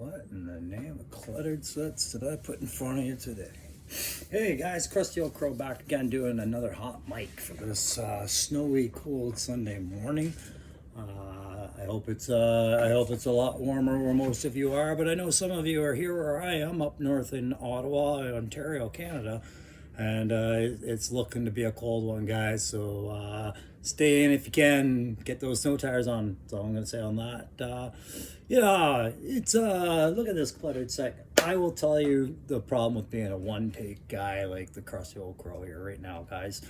What in the name of cluttered sets did I put in front of you today? Hey guys, Krusty Old Crow back again doing another hot mic for this snowy, cold Sunday morning. I hope it's a lot warmer where most of you are, but I know some of you are here where I am, up north in Ottawa, Ontario, Canada, and it's looking to be a cold one, guys. So stay in if you can. Get those snow tires on. That's all I'm gonna say on that. Yeah, it's look at this cluttered set. I will tell you the problem with being a one-take guy like the Krusty Old Crow here right now, guys.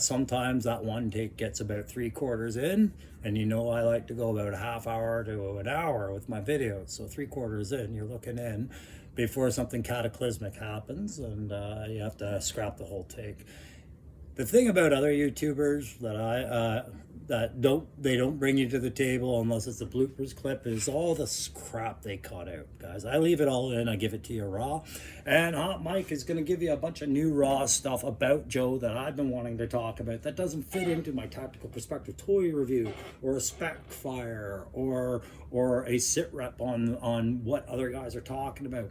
Sometimes that one take gets about 3/4 in, and you know I like to go about a half hour to an hour with my videos. So 3/4 in, you're looking in before something cataclysmic happens, and you have to scrap the whole take. The thing about other YouTubers that don't bring you to the table unless it's a bloopers clip is all the crap they cut out, guys. I leave it all in. I give it to you raw, and Hot Mike is going to give you a bunch of new raw stuff about Joe that I've been wanting to talk about that doesn't fit into my tactical perspective toy review or a spec fire or a sit rep on what other guys are talking about.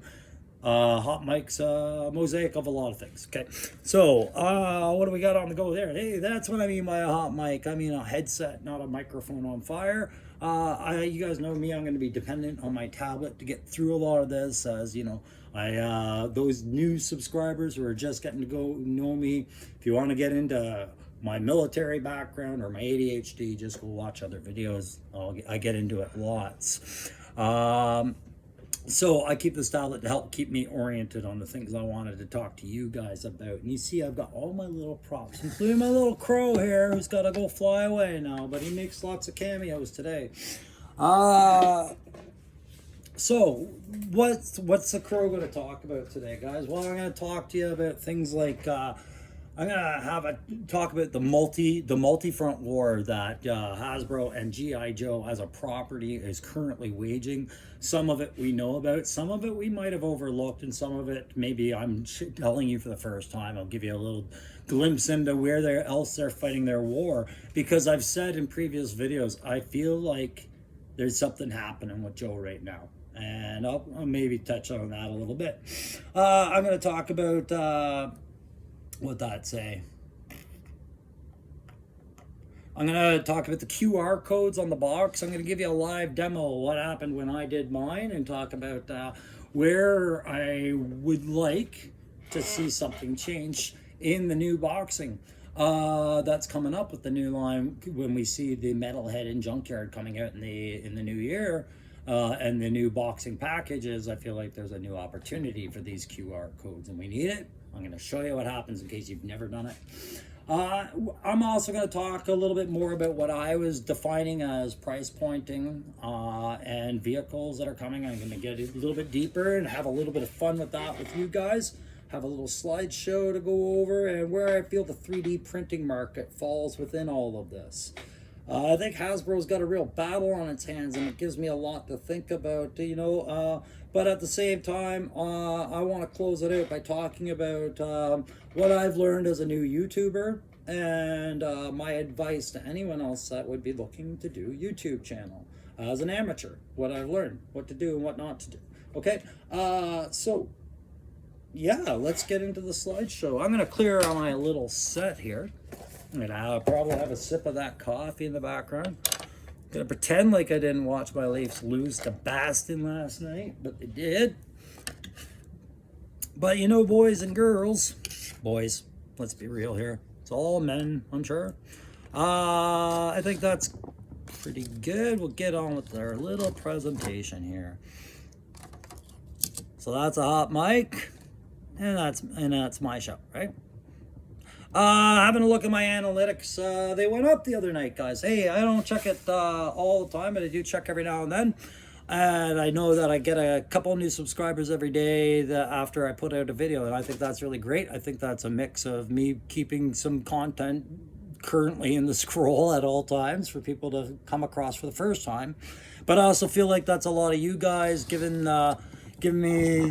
Hot Mike's a mosaic of a lot of things. Okay, so what do we got on the go there? Hey, that's what I mean by a hot mic. I mean a headset, not a microphone on fire. You guys know me, I'm going to be dependent on my tablet to get through a lot of this, as you know. Those new subscribers who are just getting to go know me, if you want to get into my military background or my ADHD, just go watch other videos. I get into it lots. So I keep this tablet to help keep me oriented on the things I wanted to talk to you guys about. And you see I've got all my little props, including my little crow here who's got to go fly away now, but he makes lots of cameos today. So what's the crow going to talk about today, guys? Well, I'm going to talk to you about things like I'm gonna talk about the multi-front war that Hasbro and G.I. Joe as a property is currently waging. Some of it we know about, some of it we might have overlooked, and some of it maybe I'm telling you for the first time. I'll give you a little glimpse into where they're fighting their war, because I've said in previous videos I feel like there's something happening with Joe right now, and I'll maybe touch on that a little bit. I'm gonna talk about what'd that say? I'm going to talk about the QR codes on the box. I'm going to give you a live demo of what happened when I did mine, and talk about where I would like to see something change in the new boxing that's coming up with the new line when we see the Metalhead and Junkyard coming out in the new year. And the new boxing packages. I feel like there's a new opportunity for these QR codes, and we need it. I'm going to show you what happens in case you've never done it. I'm also going to talk a little bit more about what I was defining as price pointing and vehicles that are coming. I'm going to get a little bit deeper and have a little bit of fun with that with you guys. Have a little slideshow to go over, and where I feel the 3D printing market falls within all of this. I think Hasbro's got a real battle on its hands, and it gives me a lot to think about, but at the same time, I want to close it out by talking about what I've learned as a new YouTuber, and my advice to anyone else that would be looking to do YouTube channel as an amateur, what I've learned, what to do and what not to do. Okay, so yeah, let's get into the slideshow. I'm going to clear my little set here. And I'll probably have a sip of that coffee in the background. I'm gonna pretend like I didn't watch my Leafs lose to Boston last night, but they did. But you know, boys and girls, boys, let's be real here. It's all men, I'm sure. I think that's pretty good. We'll get on with our little presentation here. So that's a hot mic, and that's my show, right? Having a look at my analytics, they went up the other night, guys. Hey, I don't check it all the time, but I do check every now and then. And I know that I get a couple new subscribers every day after I put out a video, and I think that's really great. I think that's a mix of me keeping some content currently in the scroll at all times for people to come across for the first time. But I also feel like that's a lot of you guys giving me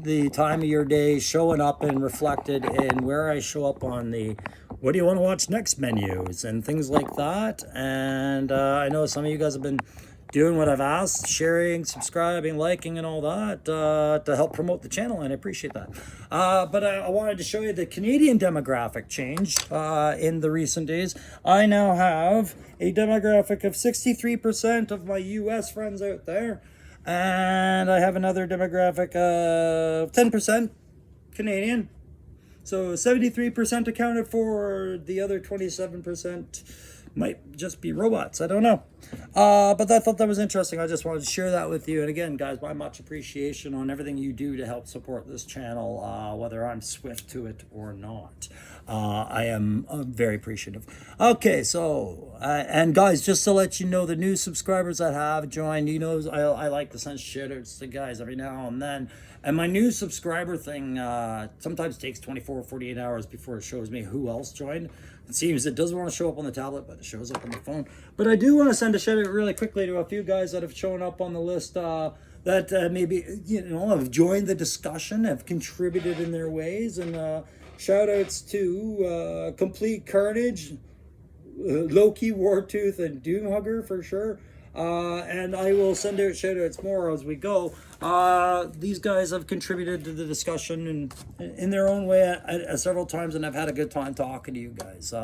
the time of your day, showing up and reflected in where I show up on the what do you want to watch next menus and things like that. And I know some of you guys have been doing what I've asked, sharing, subscribing, liking, and all that to help promote the channel, and I appreciate that. But I wanted to show you the Canadian demographic change in the recent days. I now have a demographic of 63% of my US friends out there, and I have another demographic of 10% Canadian. So 73% accounted for, the other 27% might just be robots. I don't know. But I thought that was interesting. I just wanted to share that with you. And again, guys, my much appreciation on everything you do to help support this channel, whether I'm swift to it or not. I am very appreciative. Okay, so, and guys, just to let you know, the new subscribers that have joined, you know, I like to send shout-outs to guys every now and then. And my new subscriber thing sometimes takes 24 or 48 hours before it shows me who else joined. It seems it doesn't want to show up on the tablet, but it shows up on the phone. But I do want to send a shout out really quickly to a few guys that have shown up on the list that maybe, you know, have joined the discussion, have contributed in their ways. And shout outs to Complete Carnage, Loki, Wartooth, and Doomhugger for sure. And I will send out shout outs more as we go. These guys have contributed to the discussion in their own way at several times, and I've had a good time talking to you guys.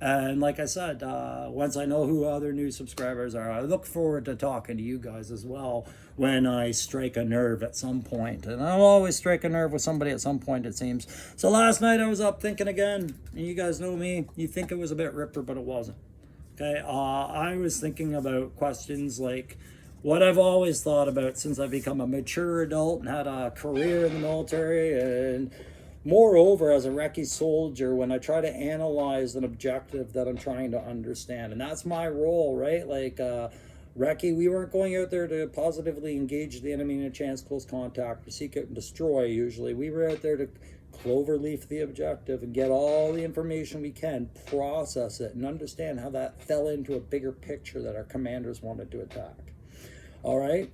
And like I said, once I know who other new subscribers are, I look forward to talking to you guys as well when I strike a nerve at some point. And I'll always strike a nerve with somebody at some point, it seems. So last night I was up thinking again, and you guys know me, you think it was a bit ripper, but it wasn't. Okay, I was thinking about questions like what I've always thought about since I've become a mature adult and had a career in the military, and moreover as a recce soldier, when I try to analyze an objective that I'm trying to understand. And that's my role, right? Like recce, we weren't going out there to positively engage the enemy in a chance close contact or seek out and destroy. Usually we were out there to cloverleaf the objective and get all the information we can, process it, and understand how that fell into a bigger picture that our commanders wanted to attack. All right.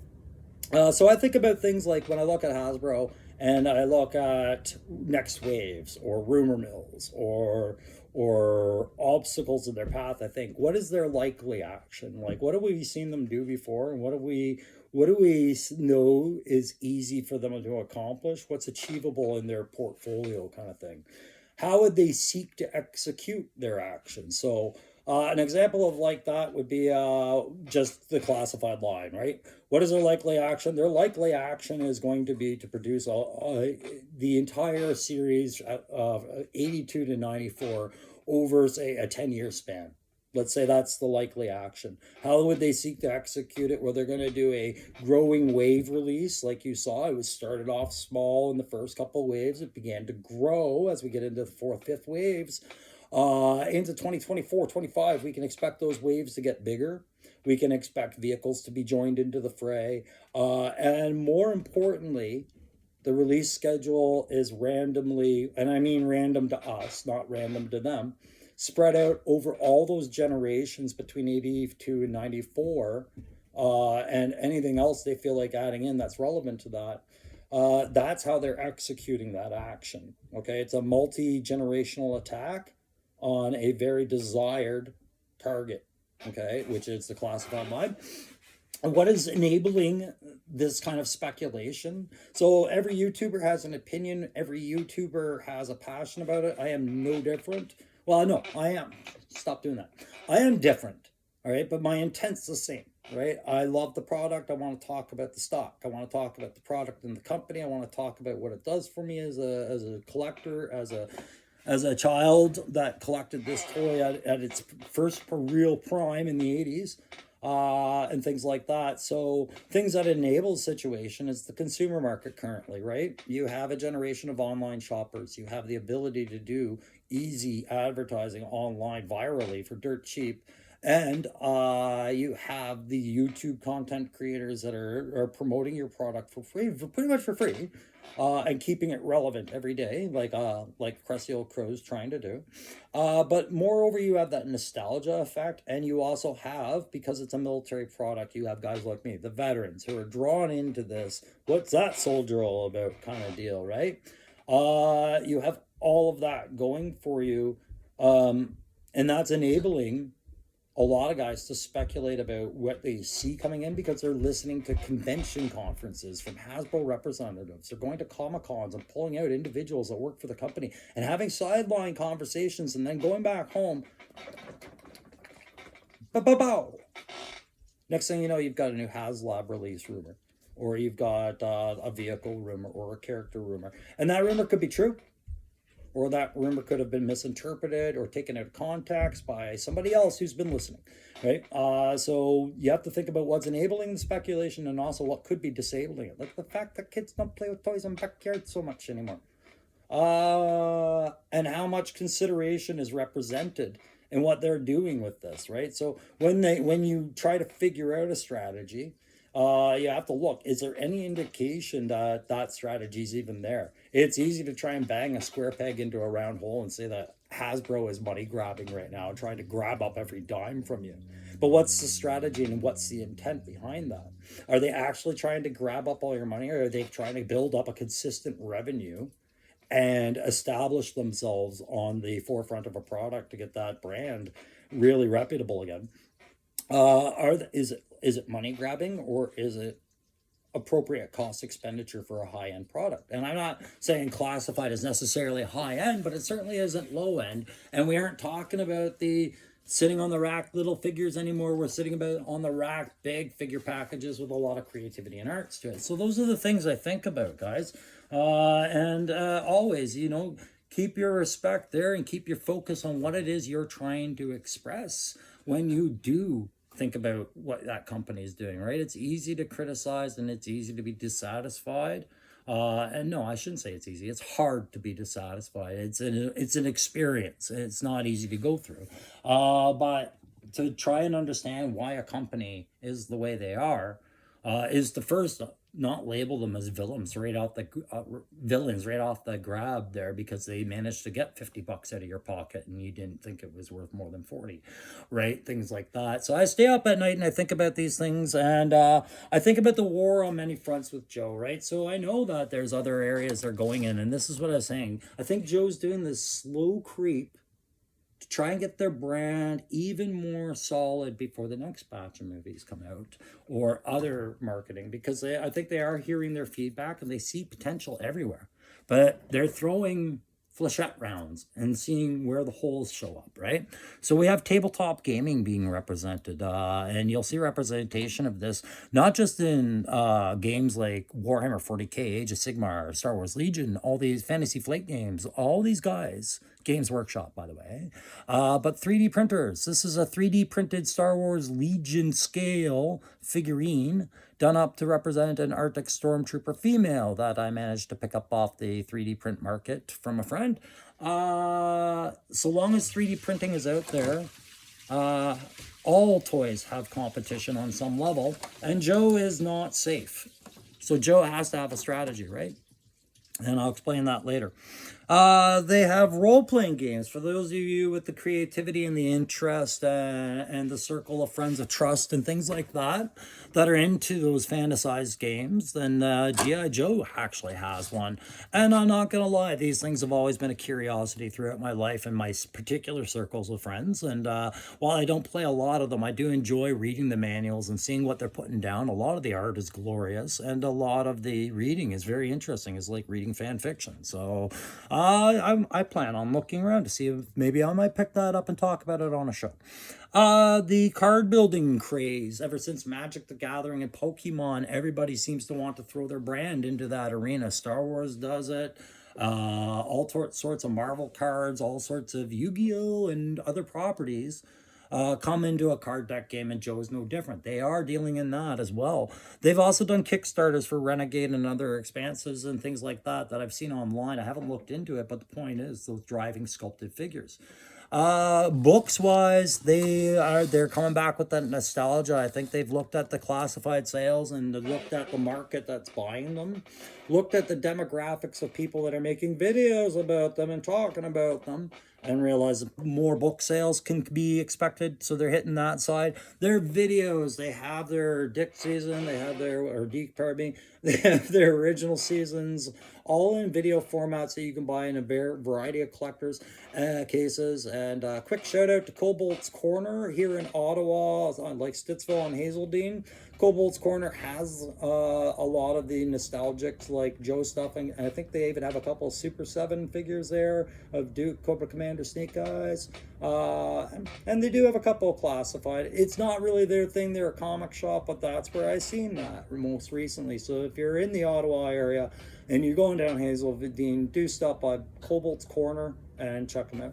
So I think about things like when I look at Hasbro and I look at next waves or rumor mills or obstacles in their path, I think, what is their likely action? Like, what have we seen them do before, and what do we know is easy for them to accomplish? What's achievable in their portfolio, kind of thing? How would they seek to execute their action? So an example of like that would be just the classified line, right? What is their likely action? Their likely action is going to be to produce the entire series of 82 to 94 over, say, a 10-year span. Let's say that's the likely action. How would they seek to execute it? Well, they're going to do a growing wave release. Like you saw, it was started off small in the first couple of waves. It began to grow as we get into the fourth, fifth waves. Into 2024, 25, we can expect those waves to get bigger. We can expect vehicles to be joined into the fray. And more importantly, the release schedule is randomly, and I mean random to us, not random to them, spread out over all those generations between 82 and 94, and anything else they feel like adding in that's relevant to that. That's how they're executing that action. Okay, it's a multi-generational attack on a very desired target, okay, which is the classified line. And what is enabling this kind of speculation? So every YouTuber has an opinion. Every YouTuber has a passion about it. I am no different. Well, no, I am. Stop doing that. I am different, all right? But my intent's the same, right? I love the product. I want to talk about the stock. I want to talk about the product and the company. I want to talk about what it does for me as a collector, as a child that collected this toy at its first real prime in the 80s. And things like that. So things that enable the situation is the consumer market currently, right? You have a generation of online shoppers. You have the ability to do easy advertising online virally for dirt cheap. And you have the YouTube content creators that are promoting your product for free, pretty much for free, and keeping it relevant every day, like Crusty Old Crow's trying to do. But moreover, you have that nostalgia effect, and you also have, because it's a military product, you have guys like me, the veterans, who are drawn into this. What's that soldier all about kind of deal, right? You have all of that going for you, and that's enabling a lot of guys to speculate about what they see coming in because they're listening to convention conferences from Hasbro representatives. They're going to Comic-Cons and pulling out individuals that work for the company and having sideline conversations and then going back home. Bow. Next thing you know, you've got a new HasLab release rumor, or you've got a vehicle rumor or a character rumor. And that rumor could be true, or that rumor could have been misinterpreted or taken out of context by somebody else who's been listening, right? So you have to think about what's enabling the speculation and also what could be disabling it. Like the fact that kids don't play with toys in backyards so much anymore. And how much consideration is represented in what they're doing with this, right? So when you try to figure out a strategy, you have to look, is there any indication that that strategy is even there? It's easy to try and bang a square peg into a round hole and say that Hasbro is money grabbing right now and trying to grab up every dime from you. But what's the strategy and what's the intent behind that? Are they actually trying to grab up all your money, or are they trying to build up a consistent revenue and establish themselves on the forefront of a product to get that brand really reputable again? Is it money grabbing, or is it appropriate cost expenditure for a high-end product? And I'm not saying classified as necessarily high end, but it certainly isn't low end. And we aren't talking about the sitting on the rack little figures anymore. We're sitting about on the rack big figure packages with a lot of creativity and arts to it. So those are the things I think about, guys. Always, keep your respect there and keep your focus on what it is you're trying to express when you do think about what that company is doing, right? It's easy to criticize and it's easy to be dissatisfied. And no, I shouldn't say it's easy. It's hard to be dissatisfied. It's an experience. It's not easy to go through. But to try and understand why a company is the way they are, is to first not label them as villains right off the grab there, because they managed to get $50 out of your pocket and you didn't think it was worth more than 40, right? Things like that. So I stay up at night and I think about these things, and I think about the war on many fronts with Joe, right? So I know that there's other areas they're going in, and this is what I was saying. I think Joe's doing this slow creep to try and get their brand even more solid before the next batch of movies come out or other marketing, because I think they are hearing their feedback and they see potential everywhere, but they're throwing flechette rounds and seeing where the holes show up, right? So we have tabletop gaming being represented, and you'll see representation of this not just in games like Warhammer 40k, Age of Sigmar, Star Wars Legion, all these Fantasy Flight games, all these guys, Games Workshop, by the way, but 3D printers. This is a 3D printed Star Wars Legion scale figurine done up to represent an Arctic Stormtrooper female that I managed to pick up off the 3D print market from a friend. So long as 3D printing is out there, all toys have competition on some level, and Joe is not safe. So Joe has to have a strategy, right? And I'll explain that later. They have role-playing games for those of you with the creativity and the interest and the circle of friends of trust and things like that are into those fantasized games. Then G.I. Joe actually has one. And I'm not going to lie, these things have always been a curiosity throughout my life and my particular circles of friends. And while I don't play a lot of them, I do enjoy reading the manuals and seeing what they're putting down. A lot of the art is glorious, and a lot of the reading is very interesting. It's like reading fan fiction. So I plan on looking around to see if maybe I might pick that up and talk about it on a show. The card building craze, ever since Magic the Gathering and Pokemon, everybody seems to want to throw their brand into that arena. Star Wars does it. All sorts of Marvel cards, all sorts of Yu-Gi-Oh! And other properties come into a card deck game, and Joe's no different. They are dealing in that as well. They've also done Kickstarters for Renegade and other expanses and things like that I've seen online. I haven't looked into it, but the point is those driving sculpted figures. Books wise, they're coming back with that nostalgia. I think they've looked at the classified sales and looked at the market that's buying them, looked at the demographics of people that are making videos about them and talking about them, and realize more book sales can be expected, so they're hitting that side. Their videos, they have their Dick season, they have their, or Deke, pardon me, they have their original seasons, all in video formats that you can buy in a variety of collectors cases. And quick shout out to Cobalt's Corner here in Ottawa, on like Stittsville and Hazeldean. Cobalt's Corner has a lot of the nostalgic like Joe stuff, and I think they even have a couple of Super 7 figures there of Duke, Cobra Commander, Snake Eyes, and they do have a couple of classified. It's not really their thing, they're a comic shop, but that's where I seen that most recently. So if you're in the Ottawa area and you're going down Hazeldean, do stop by Cobalt's Corner and check them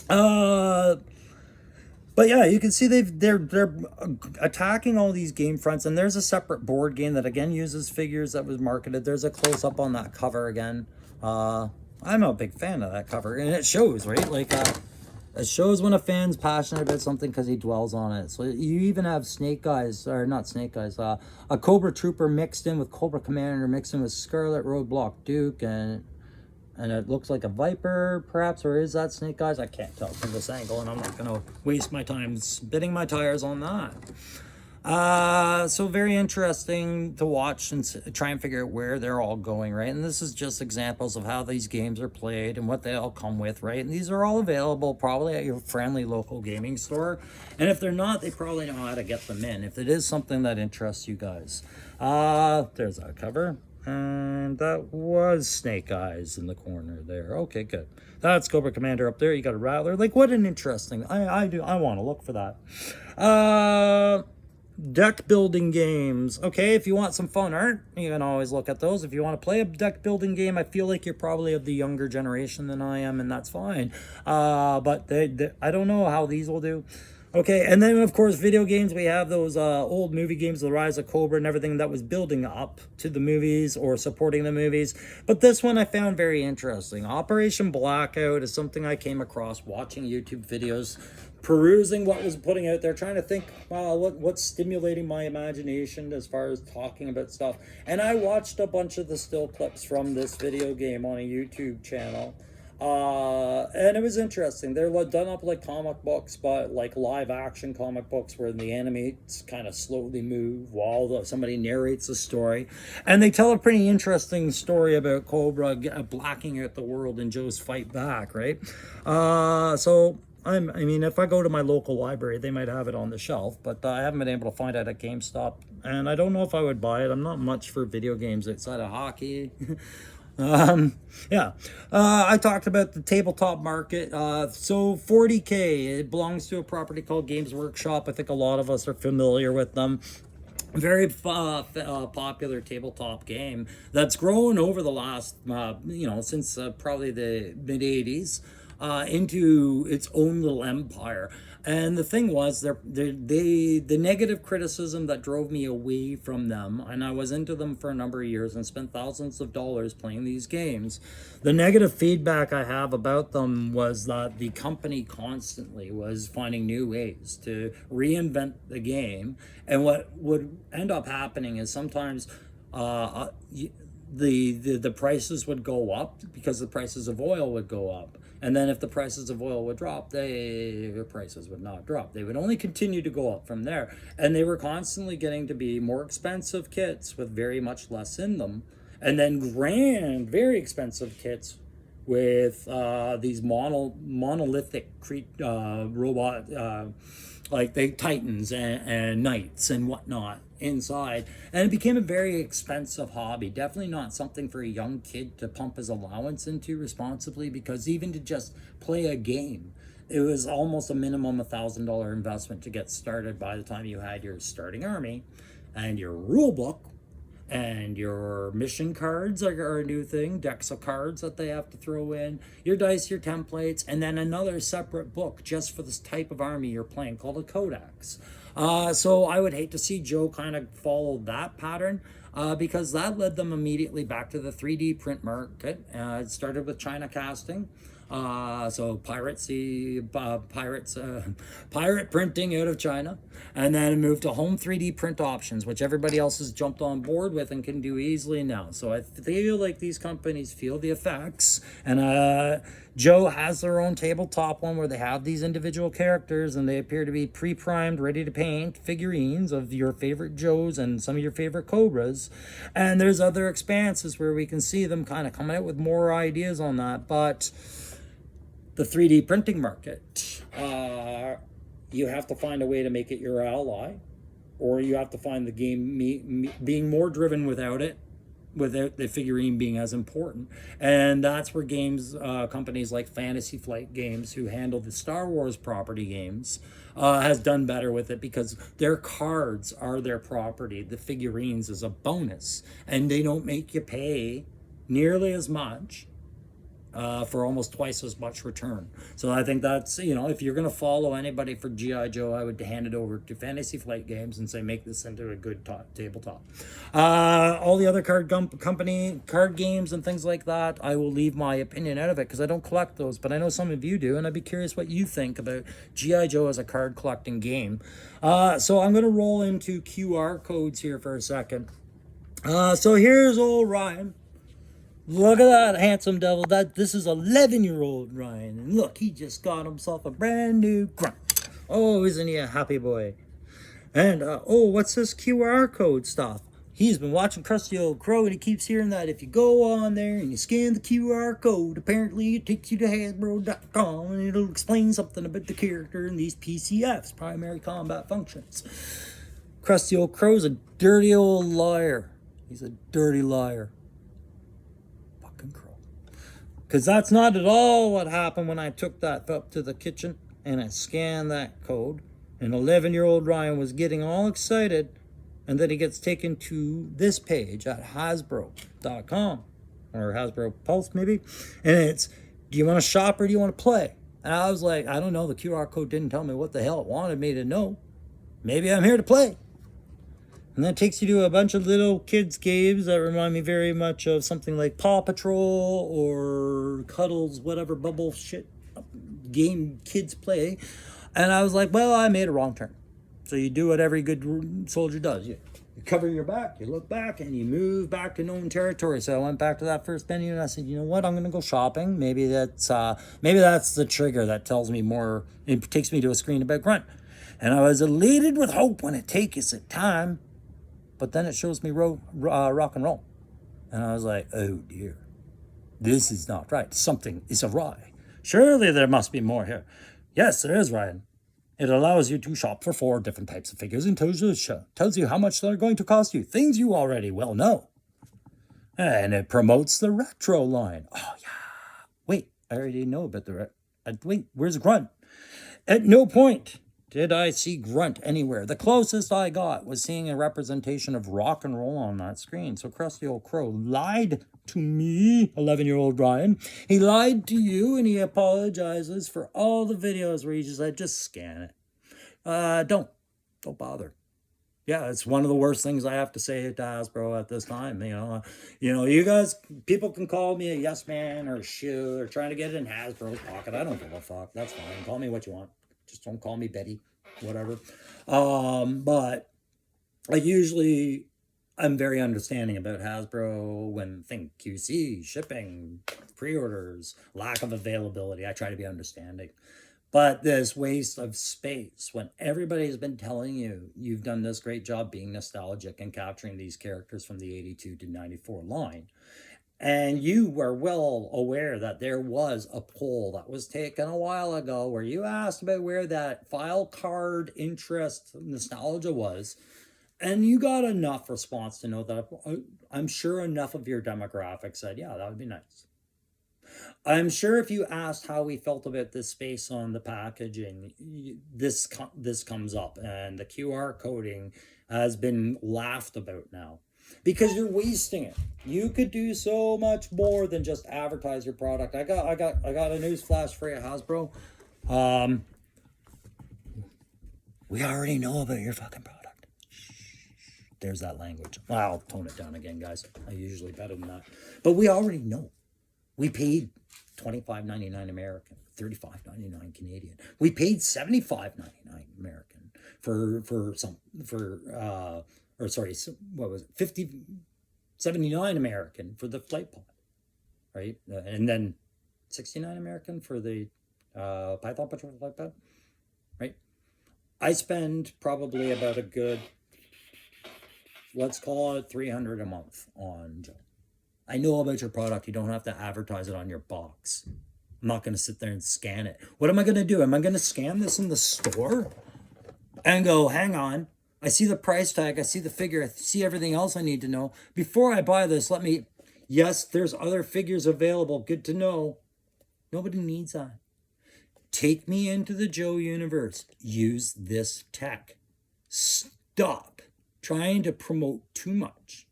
out. But yeah, you can see they're attacking all these game fronts, and there's a separate board game that again uses figures that was marketed. There's a close up on that cover again. I'm a big fan of that cover, and it shows, right? Like it shows when a fan's passionate about something because he dwells on it. So you even have Snake Eyes, or not Snake Eyes, a Cobra Trooper mixed in with Cobra Commander, mixed in with Scarlet Roadblock Duke, and it looks like a Viper, perhaps, or is that Snake Eyes? I can't tell from this angle, and I'm not going to waste my time spinning my tires on that. So very interesting to watch and try and figure out where they're all going, right? And this is just examples of how these games are played and what they all come with, right? And these are all available probably at your friendly local gaming store. And if they're not, they probably know how to get them in, if it is something that interests you guys. There's that cover. And that was Snake Eyes in the corner there. Okay, good. That's Cobra Commander up there. You got a Rattler. Like, what an interesting... I want to look for that. Deck building games. Okay, if you want some fun art, you can always look at those. If you want to play a deck building game, I feel like you're probably of the younger generation than I am, and that's fine. But I don't know how these will do. Okay, and then of course video games, we have those old movie games, The Rise of Cobra and everything that was building up to the movies or supporting the movies. But this one I found very interesting. Operation Blackout is something I came across watching YouTube videos, perusing what was putting out there, trying to think, what's stimulating my imagination as far as talking about stuff. And I watched a bunch of the still clips from this video game on a YouTube channel. And it was interesting. They're done up like comic books, but like live action comic books where the animates kind of slowly move while somebody narrates the story. And they tell a pretty interesting story about Cobra blacking out the world and Joe's fight back, right? So I mean, if I go to my local library, they might have it on the shelf, but I haven't been able to find it at GameStop, and I don't know if I would buy it. I'm not much for video games outside of hockey. I talked about the tabletop market. So 40K, it belongs to a property called Games Workshop. I think a lot of us are familiar with them. Very popular tabletop game that's grown over the last, since probably the mid 80s. Into its own little empire. And the thing was, the negative criticism that drove me away from them, and I was into them for a number of years and spent thousands of dollars playing these games. The negative feedback I have about them was that the company constantly was finding new ways to reinvent the game. And what would end up happening is sometimes the prices would go up because the prices of oil would go up. And then if the prices of oil would drop, the prices would not drop. They would only continue to go up from there. And they were constantly getting to be more expensive kits with very much less in them. And then very expensive kits with these monolithic robot, like the Titans and Knights and whatnot inside. And it became a very expensive hobby. Definitely not something for a young kid to pump his allowance into responsibly, because even to just play a game, it was almost a minimum $1,000 investment to get started by the time you had your starting army and your rule book. And your mission cards are a new thing, decks of cards that they have to throw in, your dice, your templates, and then another separate book just for this type of army you're playing called a codex. So I would hate to see Joe kind of follow that pattern, because that led them immediately back to the 3D print market. It started with China casting. So pirate printing out of China, and then it moved to home 3D print options, which everybody else has jumped on board with and can do easily now. So I feel like these companies feel the effects, and Joe has their own tabletop one where they have these individual characters and they appear to be pre-primed, ready to paint figurines of your favorite Joes and some of your favorite Cobras. And there's other expanses where we can see them kind of coming out with more ideas on that. But the 3D printing market, you have to find a way to make it your ally, or you have to find the game being more driven without it, without the figurine being as important. And that's where games, companies like Fantasy Flight Games, who handle the Star Wars property games, has done better with it, because their cards are their property. The figurines is a bonus, and they don't make you pay nearly as much for almost twice as much return. So I think that's, if you're going to follow anybody for G.I. Joe, I would hand it over to Fantasy Flight Games and say, make this into a good tabletop. All the other card games and things like that, I will leave my opinion out of it because I don't collect those, but I know some of you do, and I'd be curious what you think about G.I. Joe as a card collecting game. So I'm going to roll into QR codes here for a second. So here's old Ryan. Look at that handsome devil. This is 11-year-old Ryan. And look, he just got himself a brand new grunt. Oh, isn't he a happy boy? And, what's this QR code stuff? He's been watching Krusty Old Crow, and he keeps hearing that if you go on there and you scan the QR code, apparently it takes you to Hasbro.com, and it'll explain something about the character and these PCFs, primary combat functions. Krusty Old Crow's a dirty old liar. He's a dirty liar. Because that's not at all what happened when I took that up to the kitchen and I scanned that code. And 11-year-old Ryan was getting all excited, and then he gets taken to this page at Hasbro.com, or Hasbro Pulse maybe. And it's, do you want to shop or do you want to play? And I was like, I don't know. The QR code didn't tell me what the hell it wanted me to know. Maybe I'm here to play. And that takes you to a bunch of little kids' games that remind me very much of something like Paw Patrol or Cuddles, whatever bubble shit game kids play. And I was like, well, I made a wrong turn. So you do what every good soldier does. You cover your back, you look back, and you move back to known territory. So I went back to that first menu and I said, you know what, I'm going to go shopping. Maybe that's the trigger that tells me more. It takes me to a screen about Grunt. And I was elated with hope when it takes its time. But then it shows me rock and roll. And I was like, oh dear, this is not right. Something is awry. Surely there must be more here. Yes, there is, Ryan. It allows you to shop for 4 different types of figures and tells you how much they're going to cost you. Things you already well know. And it promotes the retro line. Oh, yeah. Wait, I already know about the wait, where's Grunt? At no point did I see Grunt anywhere. The closest I got was seeing a representation of rock and roll on that screen. So Krusty Old Crow lied to me, 11-year-old Ryan. He lied to you, and he apologizes for all the videos where he just said, just scan it. Don't bother. Yeah, it's one of the worst things I have to say to Hasbro at this time. You guys, people can call me a yes man or a shill or trying to get it in Hasbro's pocket. I don't give a fuck. That's fine. Call me what you want. Just don't call me Betty, whatever. But I'm very understanding about Hasbro when think QC, shipping, pre-orders, lack of availability. I try to be understanding. But this waste of space, when everybody's been telling you, you've done this great job being nostalgic and capturing these characters from the 82 to 94 line. And you were well aware that there was a poll that was taken a while ago where you asked about where that file card interest nostalgia was. And you got enough response to know that I'm sure enough of your demographic said, yeah, that would be nice. I'm sure if you asked how we felt about this space on the packaging, this comes up. And the QR coding has been laughed about now. Because you're wasting it. You could do so much more than just advertise your product. I got a news flash for you, Hasbro. We already know about your fucking product. There's that language. Well, I'll tone it down again, guys. I usually better than that. But we already know. We paid $25.99 American, $35.99 Canadian. We paid $75.99 American what was it? $79 American for the flight pod, right? And then $69 American for the Python Patrol like that, right? I spend probably about a good, let's call it 300 a month on Joe. I know about your product. You don't have to advertise it on your box. I'm not going to sit there and scan it. What am I going to do? Am I going to scan this in the store and go, hang on, I see the price tag, I see the figure, I see everything else I need to know. Before I buy this, yes, there's other figures available. Good to know. Nobody needs that. Take me into the Joe universe. Use this tech. Stop trying to promote too much.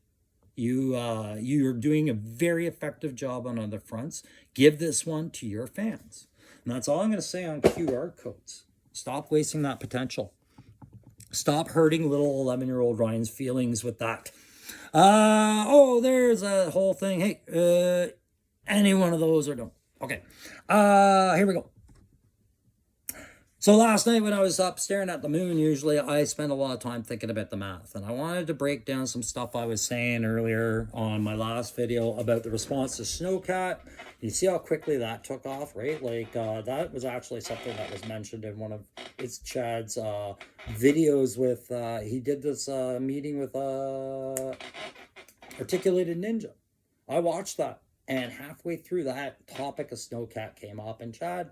You're doing a very effective job on other fronts. Give this one to your fans. And that's all I'm going to say on QR codes. Stop wasting that potential. Stop hurting little 11-year-old Ryan's feelings with that. Oh, there's a whole thing. Hey, any one of those or don't. Okay. Here we go. So last night when I was up staring at the moon, usually I spend a lot of time thinking about the math. And I wanted to break down some stuff I was saying earlier on my last video about the response to Snowcat. You see how quickly that took off, right? Like that was actually something that was mentioned in one of Chad's videos with, he did this meeting with Articulated Ninja. I watched that. And halfway through that, topic of Snowcat came up. And Chad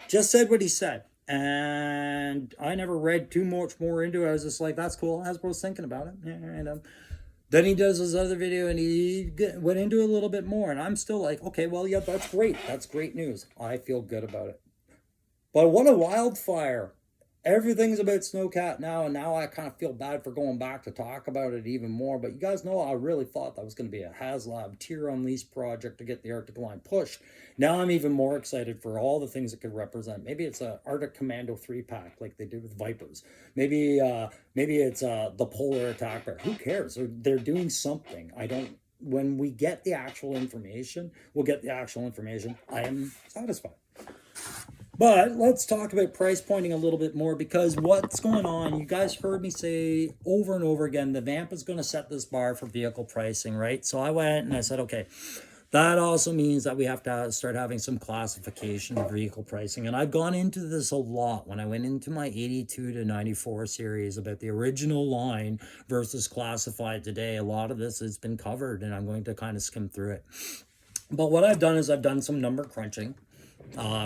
just said what he said. And I never read too much more into it. I was just like, that's cool. Hasbro's thinking about it. And then he does his other video and he went into it a little bit more. And I'm still like, okay, well, yeah, that's great. That's great news. I feel good about it. But what a wildfire. Everything's about Snowcat now, and now I kind of feel bad for going back to talk about it even more. But you guys know I really thought that was going to be a HasLab tier unleashed project to get the Arctic line pushed. Now I'm even more excited for all the things it could represent. Maybe it's a Arctic Commando 3-pack like they did with Vipers. Maybe it's the Polar Attacker. Who cares? They're doing something. When we get the actual information, we'll get the actual information. I am satisfied. But let's talk about price pointing a little bit more, because what's going on, you guys heard me say over and over again, the Vamp is going to set this bar for vehicle pricing, right? So I went and I said, okay, that also means that we have to start having some classification of vehicle pricing. And I've gone into this a lot when I went into my 82 to 94 series about the original line versus classified today. A lot of this has been covered and I'm going to kind of skim through it. But what I've done is I've done some number crunching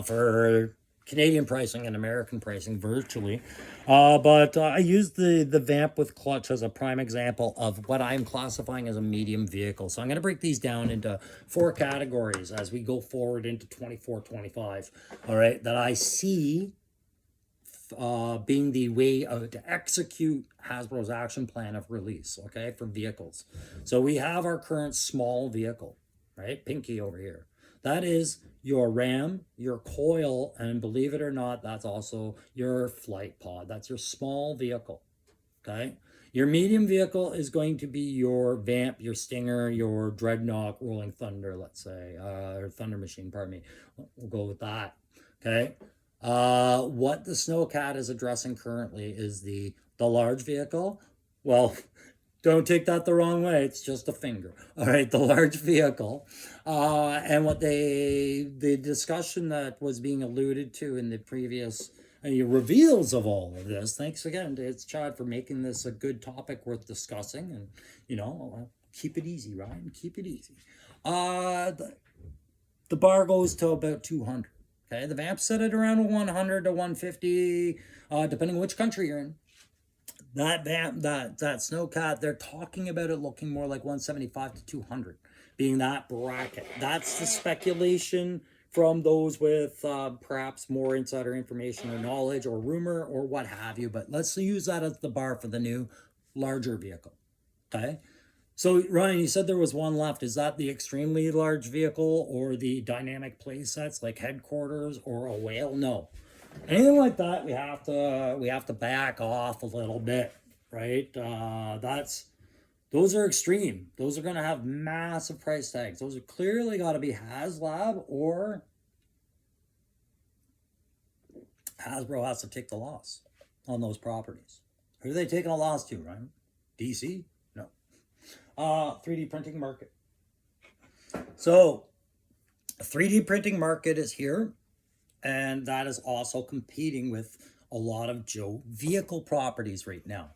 for Canadian pricing and American pricing virtually. But I used the Vamp with clutch as a prime example of what I'm classifying as a medium vehicle. So I'm going to break these down into 4 categories as we go forward into 24-25. All right, that I see being the way to execute Hasbro's action plan of release, okay, for vehicles. So we have our current small vehicle, right? Pinky over here. That is your Ram, your coil, and believe it or not, that's also your flight pod. That's your small vehicle, okay? Your medium vehicle is going to be your Vamp, your Stinger, your Dreadnought, Rolling Thunder, let's say, or Thunder Machine, pardon me. We'll go with that, okay? What the Snowcat is addressing currently is the large vehicle. Well, don't take that the wrong way. It's just a finger. All right, the large vehicle. And what the discussion that was being alluded to in the previous reveals of all of this. Thanks again to Chad for making this a good topic worth discussing. And, keep it easy, Ryan. Keep it easy. The bar goes to about 200. Okay, the Vamp set it around 100 to 150, depending which country you're in. That Vamp, that Snowcat, they're talking about it looking more like 175 to 200, being that bracket. That's the speculation from those with perhaps more insider information or knowledge or rumor or what have you. But let's use that as the bar for the new larger vehicle. Okay. So Ryan, you said there was one left. Is that the extremely large vehicle or the dynamic play sets like Headquarters or a Whale? No. Anything like that, we have to back off a little bit, right? Those are extreme. Those are going to have massive price tags. Those are clearly got to be HasLab, or Hasbro has to take the loss on those properties. Who are they taking a loss to, Ryan? DC? No. 3D printing market. So 3D printing market is here, and that is also competing with a lot of Joe vehicle properties right now.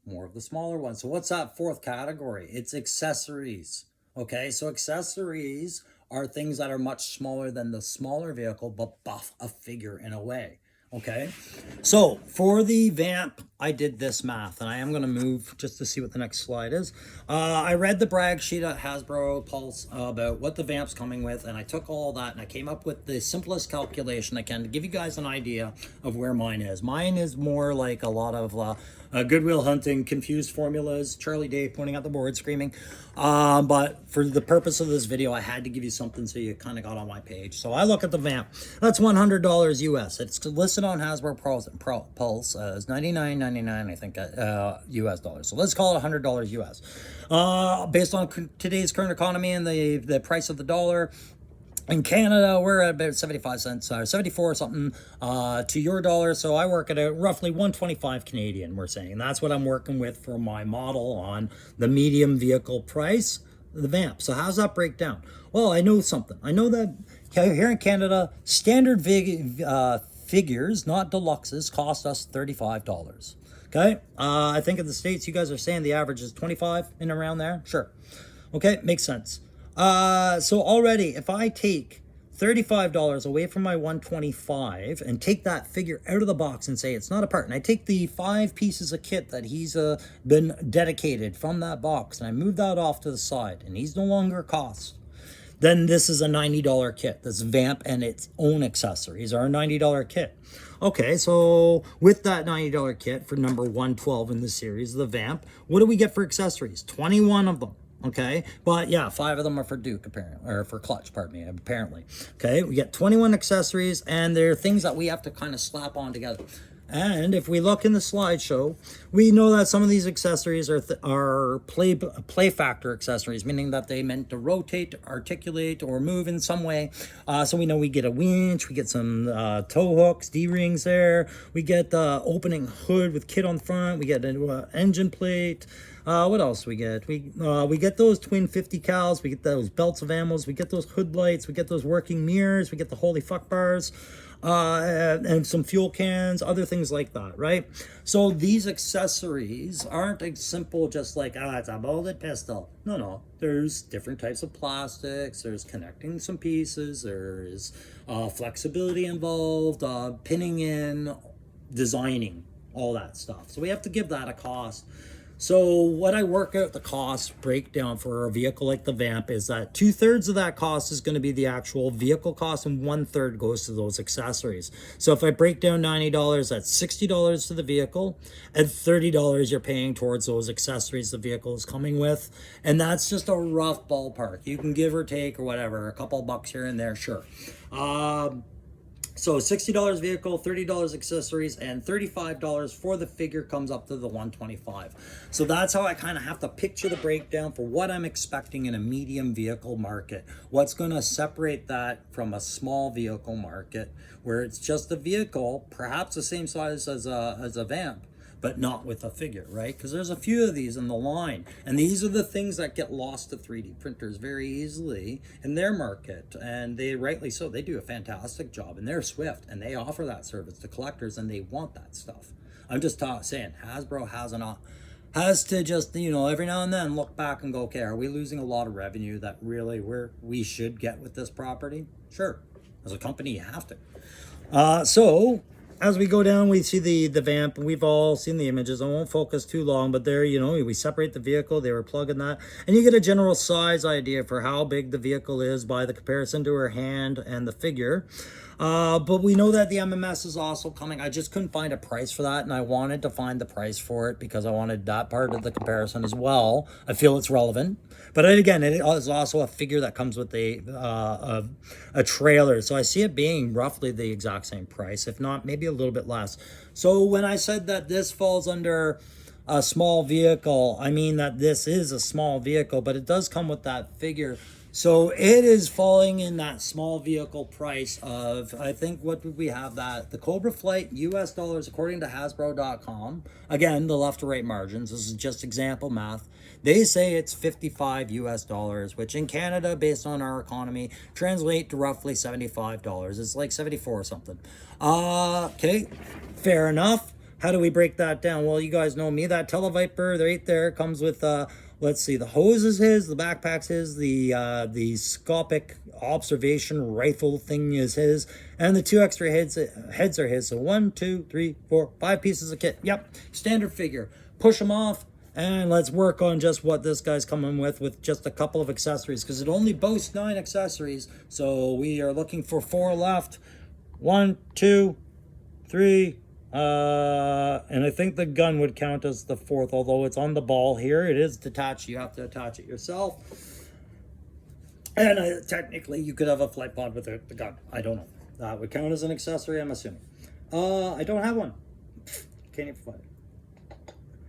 More of the smaller ones. So what's that fourth category? It's accessories. Okay, so accessories are things that are much smaller than the smaller vehicle, but buff a figure in a way. Okay, so for the vamp, I did this math, and I am going to move just to see what the next slide is. I read the brag sheet at Hasbro Pulse about what the vamp's coming with, and I took all that and I came up with the simplest calculation I can to give you guys an idea of where mine is. Mine is more like a lot of Goodwill Hunting, confused formulas, Charlie Day pointing at the board screaming. But for the purpose of this video, I had to give you something so you kind of got on my page. So I look at the vamp. That's $100 US. It's listed on Hasbro Pulse as $99.99, I think, US dollars. So let's call it $100 US. Based on today's current economy and the price of the dollar, in Canada, we're at about 75 cents, 74 or something to your dollar. So I work at a roughly 125 Canadian, we're saying. And that's what I'm working with for my model on the medium vehicle price, the vamp. So how's that break down? Well, I know something. I know that here in Canada, standard figures, not deluxes, cost us $35. Okay? I think in the States, you guys are saying the average is 25 and around there. Sure. Okay, makes sense. So already, if I take $35 away from my 125 and take that figure out of the box and say it's not a part, and I take the 5 pieces of kit that he's been dedicated from that box, and I move that off to the side, and he's no longer cost, then this is a $90 kit. This vamp and its own accessories are a $90 kit. Okay, so with that $90 kit for number 112 in the series, the vamp, what do we get for accessories? 21 of them. Okay, but yeah, 5 of them are for Duke, apparently, or for Clutch, pardon me, apparently. Okay, we get 21 accessories, and they're things that we have to kind of slap on together. And if we look in the slideshow, we know that some of these accessories are play factor accessories, meaning that they meant to rotate, articulate, or move in some way. So we know we get a winch, we get some tow hooks, D-rings there, we get the opening hood with kit on the front, we get an engine plate. What else we get? We get those twin 50 cals, we get those belts of ammo, we get those hood lights, we get those working mirrors, we get the holy fuck bars, and some fuel cans, other things like that, right? So these accessories aren't as simple just like, it's a molded pistol. No, there's different types of plastics, there's connecting some pieces, there's flexibility involved, pinning in, designing, all that stuff. So we have to give that a cost. So what I work out the cost breakdown for a vehicle like the Vamp is that 2/3 of that cost is going to be the actual vehicle cost, and 1/3 goes to those accessories. So if I break down $90, that's $60 to the vehicle, and $30 you're paying towards those accessories the vehicle is coming with. And that's just a rough ballpark. You can give or take or whatever, a couple bucks here and there, sure. So $60 vehicle, $30 accessories, and $35 for the figure comes up to the $125. So that's how I kind of have to picture the breakdown for what I'm expecting in a medium vehicle market. What's going to separate that from a small vehicle market where it's just a vehicle, perhaps the same size as a Vamp, but not with a figure, right? Because there's a few of these in the line, and these are the things that get lost to 3D printers very easily in their market, and they rightly so. They do a fantastic job, and they're swift, and they offer that service to collectors, and they want that stuff. I'm just saying, Hasbro has to just, every now and then look back and go, okay, are we losing a lot of revenue that really we should get with this property? Sure, as a company, you have to. So as we go down, we see the Vamp, and we've all seen the images. I won't focus too long, but there, we separate the vehicle. They were plugging that, and you get a general size idea for how big the vehicle is by the comparison to her hand and the figure. But we know that the MMS is also coming. I just couldn't find a price for that, and I wanted to find the price for it because I wanted that part of the comparison as well. I feel it's relevant. But again, it is also a figure that comes with a trailer. So I see it being roughly the exact same price, if not maybe a little bit less. So when I said that this falls under a small vehicle, I mean that this is a small vehicle, but it does come with that figure. So it is falling in that small vehicle price of, I think, what would we have that? The Cobra Flight, US dollars, according to Hasbro.com. Again, the left to right margins. This is just example math. They say it's 55 US dollars, which in Canada, based on our economy, translate to roughly $75. It's like 74 or something. Okay, fair enough. How do we break that down? Well, you guys know me. That Televiper right there comes with, let's see, the hose is his, the backpack's his, the scopic observation rifle thing is his, and the 2 extra heads are his. So 1, 2, 3, 4, 5 pieces of kit. Yep, standard figure. Push them off, and let's work on just what this guy's coming with just a couple of accessories, because it only boasts 9 accessories. So we are looking for 4 left. 1, 2, 3. And I think the gun would count as the 4th, although it's on the ball here. It is detached. You have to attach it yourself. And technically, you could have a flight pod with the gun. I don't know. That would count as an accessory, I'm assuming. I don't have one. Can't even find it.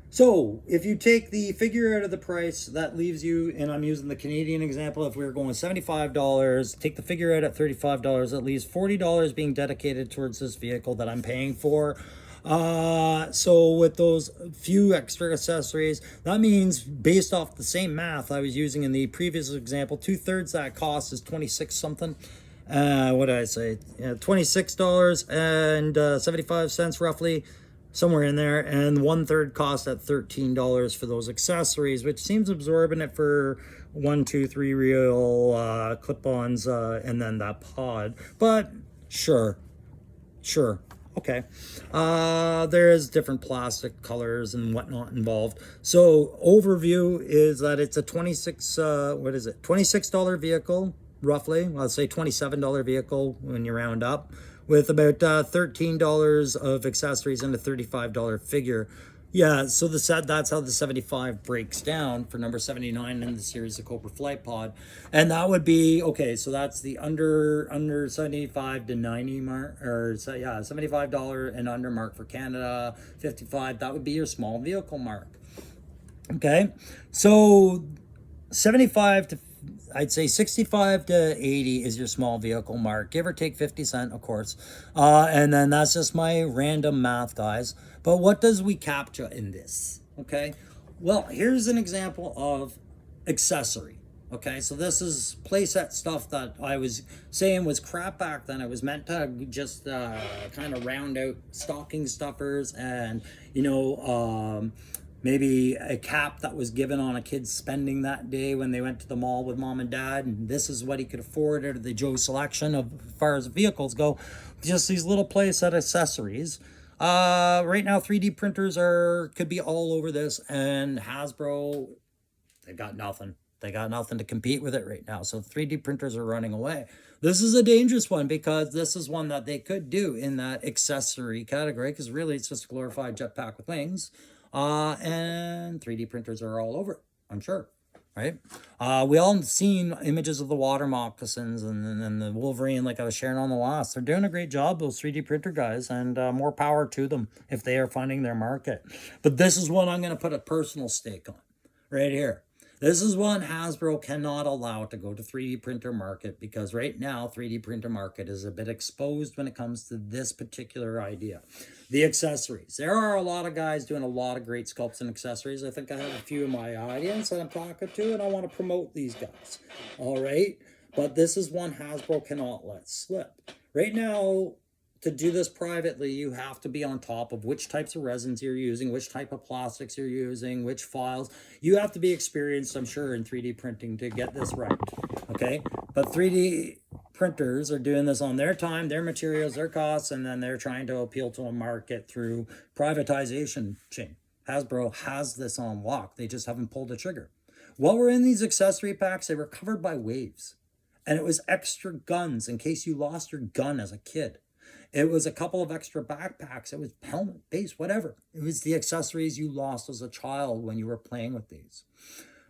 So if you take the figure out of the price, that leaves you, and I'm using the Canadian example, if we were going $75, take the figure out at $35, that leaves $40 being dedicated towards this vehicle that I'm paying for. So with those few extra accessories, that means based off the same math I was using in the previous example, 2/3 that cost is 26 something. What did I say? $26 and 75 cents roughly, somewhere in there, and 1/3 cost at $13 for those accessories, which seems absorbent for 1, 2, 3 real clip-ons, and then that pod. But sure, okay. There's different plastic colors and whatnot involved. So overview is that it's a $26 vehicle, roughly. Let's say $27 vehicle when you round up, with about $13 of accessories and a $35 figure. Yeah, so that's how the 75 breaks down for number 79 in the series of Cobra Flight Pod. And that would be, okay, so that's the under 75 to 90 mark, or so yeah, $75 and under mark for Canada, 55, that would be your small vehicle mark. Okay, so 75 to, I'd say 65 to 80 is your small vehicle mark, give or take 50 cents, of course. And then that's just my random math, guys. But what does we capture in this? Okay, well, here's an example of accessory. Okay, so this is playset stuff that I was saying was crap back then. It was meant to just kind of round out stocking stuffers and, maybe a cap that was given on a kid's spending that day when they went to the mall with mom and dad, and this is what he could afford out of the Joe selection of, as far as vehicles go. Just these little playset accessories. Right now 3D printers could be all over this, and Hasbro, they got nothing. They got nothing to compete with it right now. So 3D printers are running away. This is a dangerous one, because this is one that they could do in that accessory category, because really it's just a glorified jetpack with wings. And 3D printers are all over it, I'm sure, right? We all seen images of the water moccasins and the Wolverine, like I was sharing on the last. They're doing a great job, those 3D printer guys, and more power to them if they are finding their market. But this is one I'm going to put a personal stake on right here. This is one Hasbro cannot allow to go to 3D printer market, because right now 3D printer market is a bit exposed when it comes to this particular idea. The accessories. There are a lot of guys doing a lot of great sculpts and accessories. I think I have a few in my audience that I'm talking to, and I want to promote these guys. All right? But this is one Hasbro cannot let slip. Right now, to do this privately, you have to be on top of which types of resins you're using, which type of plastics you're using, which files. You have to be experienced, I'm sure, in 3D printing to get this right, okay? But 3D printers are doing this on their time, their materials, their costs, and then they're trying to appeal to a market through privatization chain. Hasbro has this on lock. They just haven't pulled the trigger. While we're in these accessory packs, they were covered by waves. And it was extra guns in case you lost your gun as a kid. It was a couple of extra backpacks. It was helmet, base, whatever. It was the accessories you lost as a child when you were playing with these.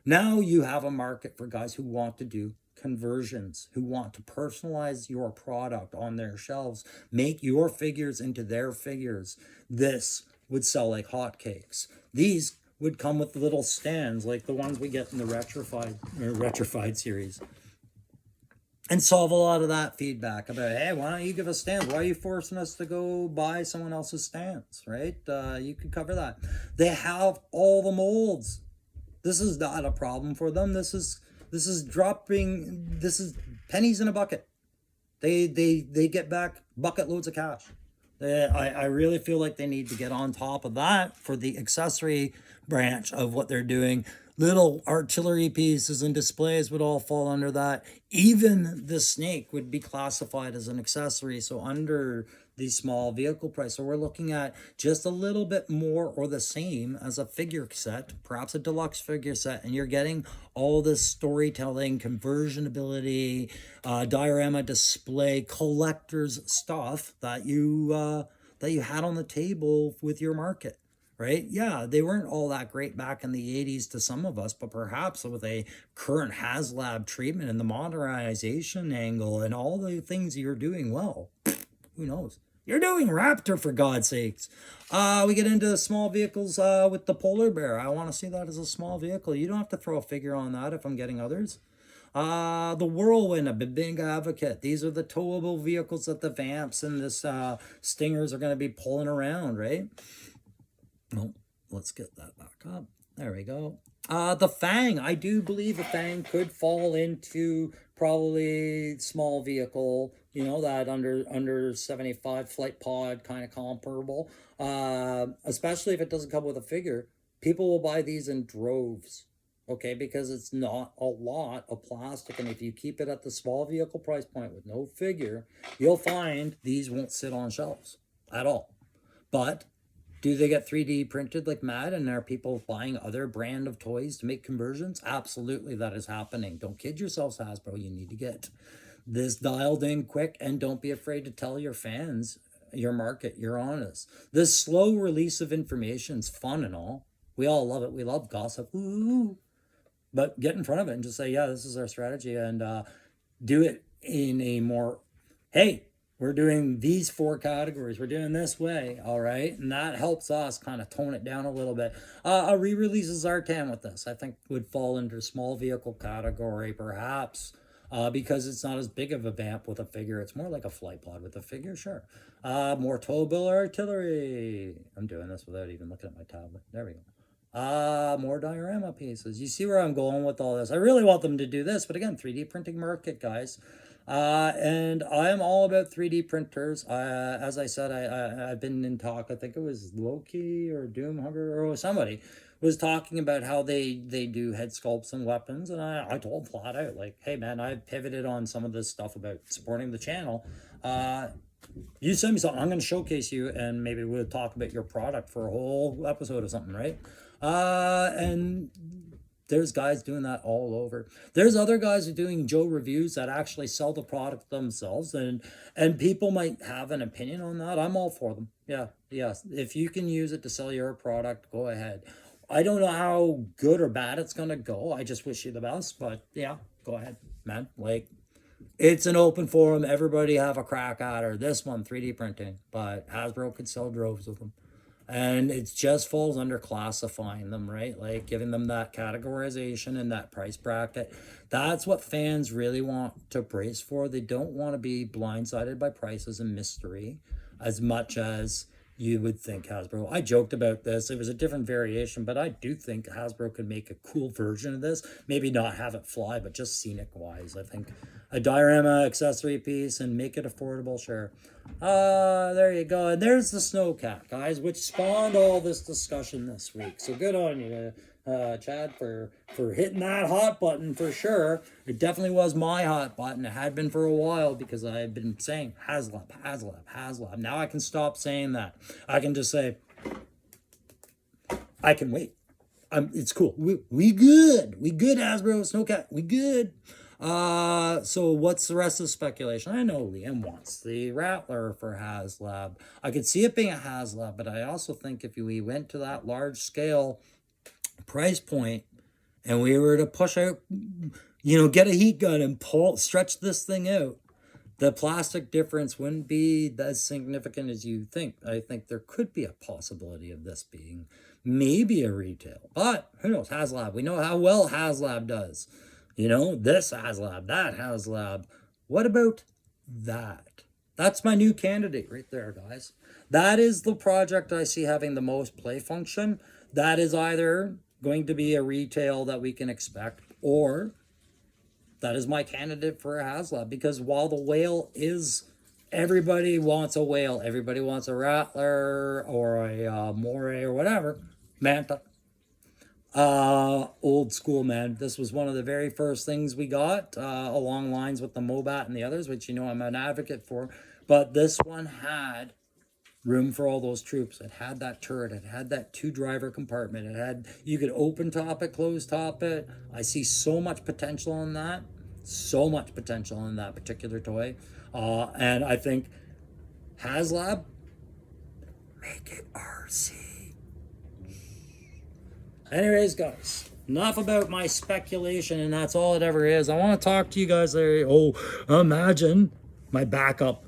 Now you have a market for guys who want to do conversions, who want to personalize your product on their shelves, make your figures into their figures. This would sell like hotcakes. These would come with little stands like the ones we get in the Retrified series, and solve a lot of that feedback about, hey, why don't you give us stands? Why are you forcing us to go buy someone else's stands, right? You could cover that. They have all the molds. This is not a problem for them. This is pennies in a bucket. They get back bucket loads of cash. I really feel like they need to get on top of that for the accessory branch of what they're doing. Little artillery pieces and displays would all fall under that. Even the snake would be classified as an accessory, so under the small vehicle price. So we're looking at just a little bit more or the same as a figure set, perhaps a deluxe figure set, and you're getting all this storytelling, conversion ability, diorama display, collector's stuff that you had on the table with your market. Right? Yeah, they weren't all that great back in the 80s to some of us, but perhaps with a current HasLab treatment and the modernization angle and all the things you're doing well, who knows? You're doing Raptor, for God's sakes. We get into small vehicles with the polar bear. I want to see that as a small vehicle. You don't have to throw a figure on that if I'm getting others. The Whirlwind, a big advocate. These are the towable vehicles that the Vamps and this Stingers are going to be pulling around, right? Oh, let's get that back up. There we go. The Fang. I do believe a Fang could fall into probably small vehicle, you know, that under 75 flight pod kind of comparable. Especially if it doesn't come with a figure. People will buy these in droves, okay, because it's not a lot of plastic. And if you keep it at the small vehicle price point with no figure, you'll find these won't sit on shelves at all. But do they get 3D printed like mad, and are people buying other brand of toys to make conversions? Absolutely, that is happening. Don't kid yourselves, Hasbro. You need to get this dialed in quick, and don't be afraid to tell your fans, your market, you're honest. This slow release of information is fun and all. We all love it. We love gossip. Ooh. But get in front of it and just say, yeah, this is our strategy, and do it in a more, hey, we're doing these 4 categories. We're doing this way, all right? And that helps us kind of tone it down a little bit. A re-release of Zartan with this, I think, would fall into small vehicle category, perhaps, because it's not as big of a vamp with a figure. It's more like a flight pod with a figure, sure. More towable artillery. I'm doing this without even looking at my tablet. There we go. More diorama pieces. You see where I'm going with all this. I really want them to do this, but again, 3D printing market, guys. And I am all about 3D printers. As I said, I've been in talk, I think it was Loki or Doomhugger or somebody was talking about how they do head sculpts and weapons. And I told flat out, like, hey man, I pivoted on some of this stuff about supporting the channel. You send me something, I'm going to showcase you, and maybe we'll talk about your product for a whole episode or something, right? And there's guys doing that all over. There's other guys who are doing Joe reviews that actually sell the product themselves, and people might have an opinion on that. I'm all for them. Yeah, yes. If you can use it to sell your product, go ahead. I don't know how good or bad it's gonna go. I just wish you the best, but yeah, go ahead, man. Like, it's an open forum. Everybody have a crack at her. This one, 3D printing, but Hasbro could sell droves of them. And it just falls under classifying them, right? Like giving them that categorization and that price bracket. That's what fans really want to brace for. They don't want to be blindsided by prices and mystery as much as you would think Hasbro. I joked about this. It was a different variation, but I do think Hasbro could make a cool version of this. Maybe not have it fly, but just scenic wise. I think a diorama accessory piece and make it affordable, sure. There you go. And there's the snowcat, guys, which spawned all this discussion this week. So good on you, Chad, for hitting that hot button for sure. It definitely was my hot button. It had been for a while because I've been saying HasLab. Now I can stop saying that. I can just say, I can wait. It's cool. We good. We good, Hasbro, snowcat. We good. So what's the rest of the speculation? I know Liam wants the Rattler for HasLab. I could see it being a HasLab, but I also think if we went to that large scale price point and we were to push out, get a heat gun and stretch this thing out, the plastic difference wouldn't be as significant as you think. I think there could be a possibility of this being maybe a retail, but who knows? HasLab, we know how well HasLab does. You know, this HasLab, that HasLab. What about that? That's my new candidate right there, guys. That is the project I see having the most play function. That is either going to be a retail that we can expect, or that is my candidate for a HasLab, because while the whale is, everybody wants a whale, everybody wants a rattler or a moray or whatever, manta. Old school, man. This was one of the very first things we got, along lines with the Mobat and the others, which you know I'm an advocate for. But this one had room for all those troops. It had that turret. It had that 2-driver compartment. It had, you could open top it, close top it. I see so much potential in that. So much potential in that particular toy. And I think HasLab, make it RC. Anyways, guys, enough about my speculation, and that's all it ever is. I want to talk to you guys there. Oh, imagine my backup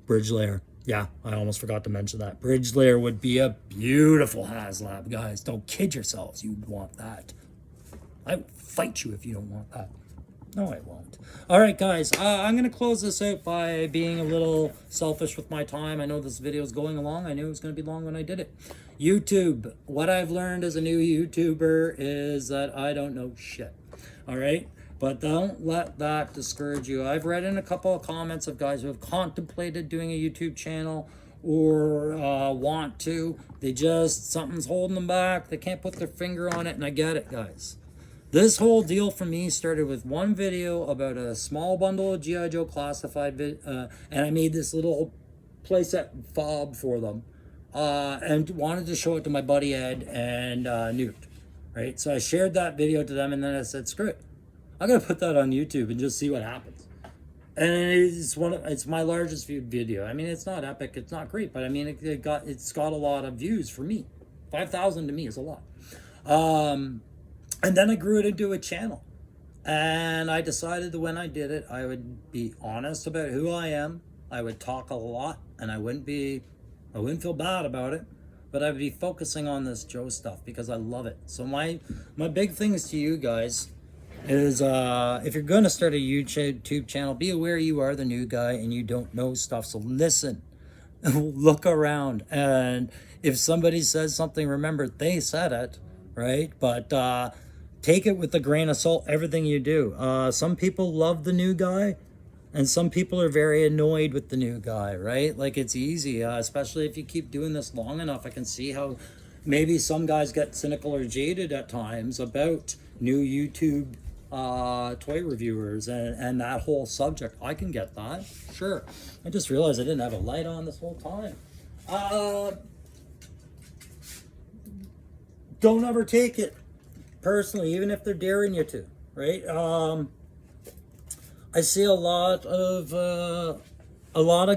bridge layer. Yeah, I almost forgot to mention that. Bridge layer would be a beautiful HasLab, guys. Don't kid yourselves. You'd want that. I will fight you if you don't want that. No, I won't. All right, guys, I'm going to close this out by being a little selfish with my time. I know this video is going along. I knew it was going to be long when I did it. YouTube. What I've learned as a new YouTuber is that I don't know shit. All right? But don't let that discourage you. I've read in a couple of comments of guys who have contemplated doing a YouTube channel or want to. They just, something's holding them back. They can't put their finger on it, and I get it, guys. This whole deal for me started with one video about a small bundle of G.I. Joe classified, and I made this little playset fob for them, and wanted to show it to my buddy Ed and Newt, right? So I shared that video to them, and then I said, screw it. I'm going to put that on YouTube and just see what happens. And it's my largest viewed video. I mean, it's not epic, it's not great, but I mean, it's got a lot of views for me. 5,000 to me is a lot. And then I grew it into a channel. And I decided that when I did it, I would be honest about who I am. I would talk a lot, and I wouldn't feel bad about it, but I would be focusing on this Joe stuff because I love it. So my big things to you guys is, if you're going to start a YouTube channel, be aware you are the new guy and you don't know stuff. So listen, look around. And if somebody says something, remember they said it, right? But, take it with a grain of salt, everything you do. Some people love the new guy, and some people are very annoyed with the new guy, right? Like, it's easy, especially if you keep doing this long enough. I can see how maybe some guys get cynical or jaded at times about new YouTube toy reviewers and that whole subject. I can get that, sure. I just realized I didn't have a light on this whole time. Don't ever take it personally, even if they're daring you to, right? I see a lot of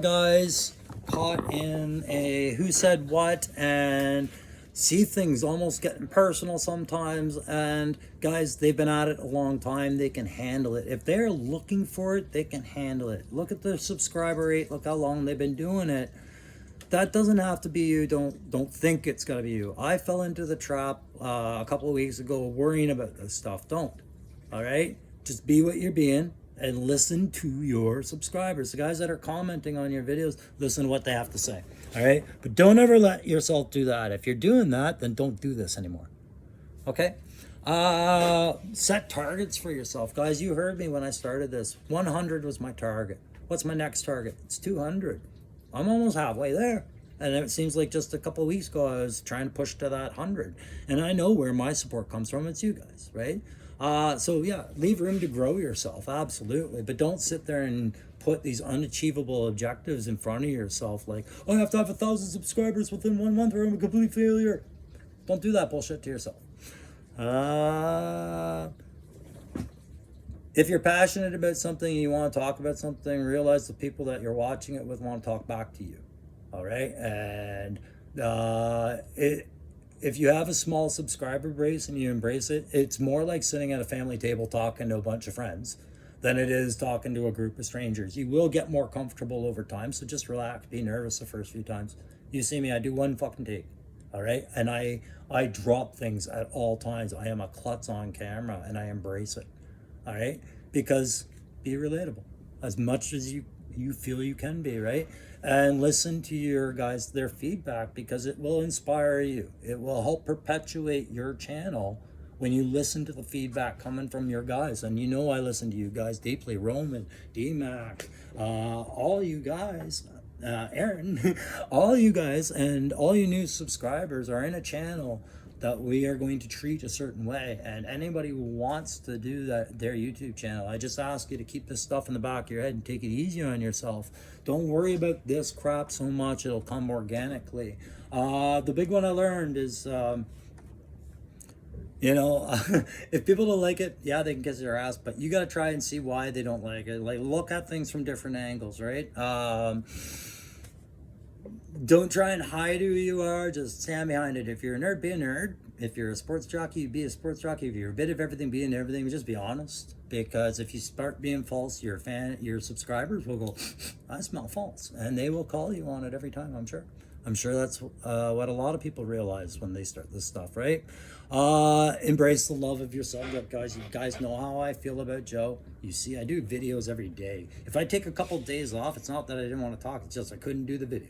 guys caught in a who said what and see things almost getting personal sometimes. And guys, they've been at it a long time. They can handle it. If they're looking for it, they can handle it. Look at their subscriber rate. Look how long they've been doing it. That doesn't have to be you. Don't think it's got to be you. I fell into the trap a couple of weeks ago worrying about this stuff. Don't. All right? Just be what you're being and listen to your subscribers. The guys that are commenting on your videos, listen to what they have to say. All right? But don't ever let yourself do that. If you're doing that, then don't do this anymore. Okay? Set targets for yourself. Guys, you heard me when I started this. 100 was my target. What's my next target? It's 200. I'm almost halfway there. And it seems like just a couple of weeks ago, I was trying to push to that 100. And I know where my support comes from. It's you guys, right? So yeah, leave room to grow yourself. Absolutely. But don't sit there and put these unachievable objectives in front of yourself. Like, oh, I have to have 1,000 subscribers within 1 month or I'm a complete failure. Don't do that bullshit to yourself. If you're passionate about something and you want to talk about something, realize the people that you're watching it with want to talk back to you. All right? And if you have a small subscriber base and you embrace it, it's more like sitting at a family table talking to a bunch of friends than it is talking to a group of strangers. You will get more comfortable over time, so just relax, be nervous the first few times. You see me, I do one fucking take, all right? And I drop things at all times. I am a klutz on camera, and I embrace it, all right? Because be relatable as much as you feel you can be, right? And listen to your guys, their feedback, because it will inspire you. It will help perpetuate your channel when you listen to the feedback coming from your guys. And you know I listen to you guys deeply. Roman, D-Mac, all you guys, Aaron, all you guys and all you new subscribers are in a channel that we are going to treat a certain way. And anybody who wants to do that, their YouTube channel, I just ask you to keep this stuff in the back of your head and take it easy on yourself. Don't worry about this crap so much. It'll come organically. The big one I learned is, you know, if people don't like it, yeah, they can kiss their ass, but you got to try and see why they don't like it. Like, look at things from different angles, right? Don't try and hide who you are. Just stand behind it. If you're a nerd, be a nerd. If you're a sports jockey, be a sports jockey. If you're a bit of everything, be in everything. Just be honest. Because if you start being false, your subscribers will go, I smell false, and they will call you on it every time. I'm sure. I'm sure that's what a lot of people realize when they start this stuff, right? Embrace the love of your subject, guys. You guys know how I feel about Joe. You see, I do videos every day. If I take a couple of days off, it's not that I didn't want to talk. It's just I couldn't do the video.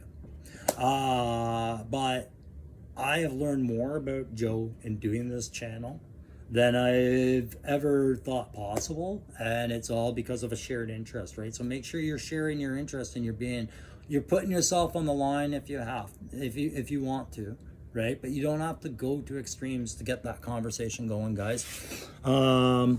But I have learned more about Joe in doing this channel than I've ever thought possible, and it's all because of a shared interest, right? So make sure you're sharing your interest and you're putting yourself on the line if you want to, right? But you don't have to go to extremes to get that conversation going, guys. You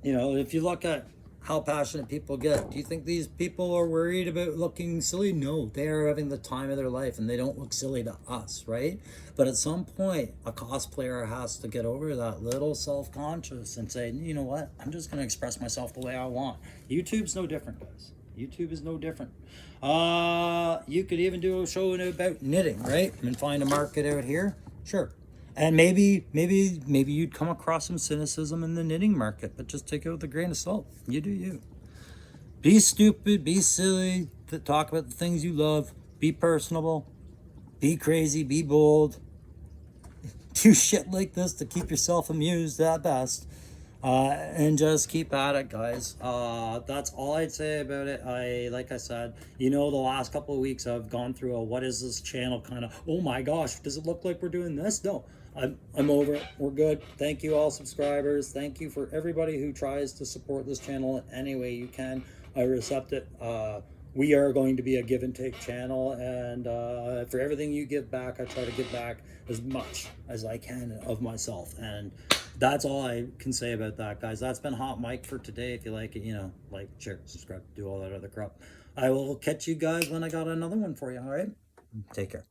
know, if you look at how passionate people get, do you think these people are worried about looking silly? No, they are having the time of their life, and they don't look silly to us, right? But at some point, a cosplayer has to get over that little self-conscious and say, you know what, I'm just going to express myself the way I want. YouTube's no different, guys. YouTube is no different. You could even do a show about knitting, right? And find a market out here. Sure. And maybe you'd come across some cynicism in the knitting market, but just take it with a grain of salt. You do you. Be stupid, be silly, talk about the things you love, be personable, be crazy, be bold. Do shit like this to keep yourself amused at best. And just keep at it, guys. That's all I'd say about it. Like I said, you know, the last couple of weeks I've gone through a what is this channel kind of, oh my gosh, does it look like we're doing this? No, I'm over it. We're good. Thank you all subscribers. Thank you for everybody who tries to support this channel in any way you can. I accept it. We are going to be a give and take channel, and for everything you give back, I try to give back as much as I can of myself. And that's all I can say about that, guys. That's been Hot Mic for today. If you like it, you know, like, share, subscribe, do all that other crap. I will catch you guys when I got another one for you, all right? Take care.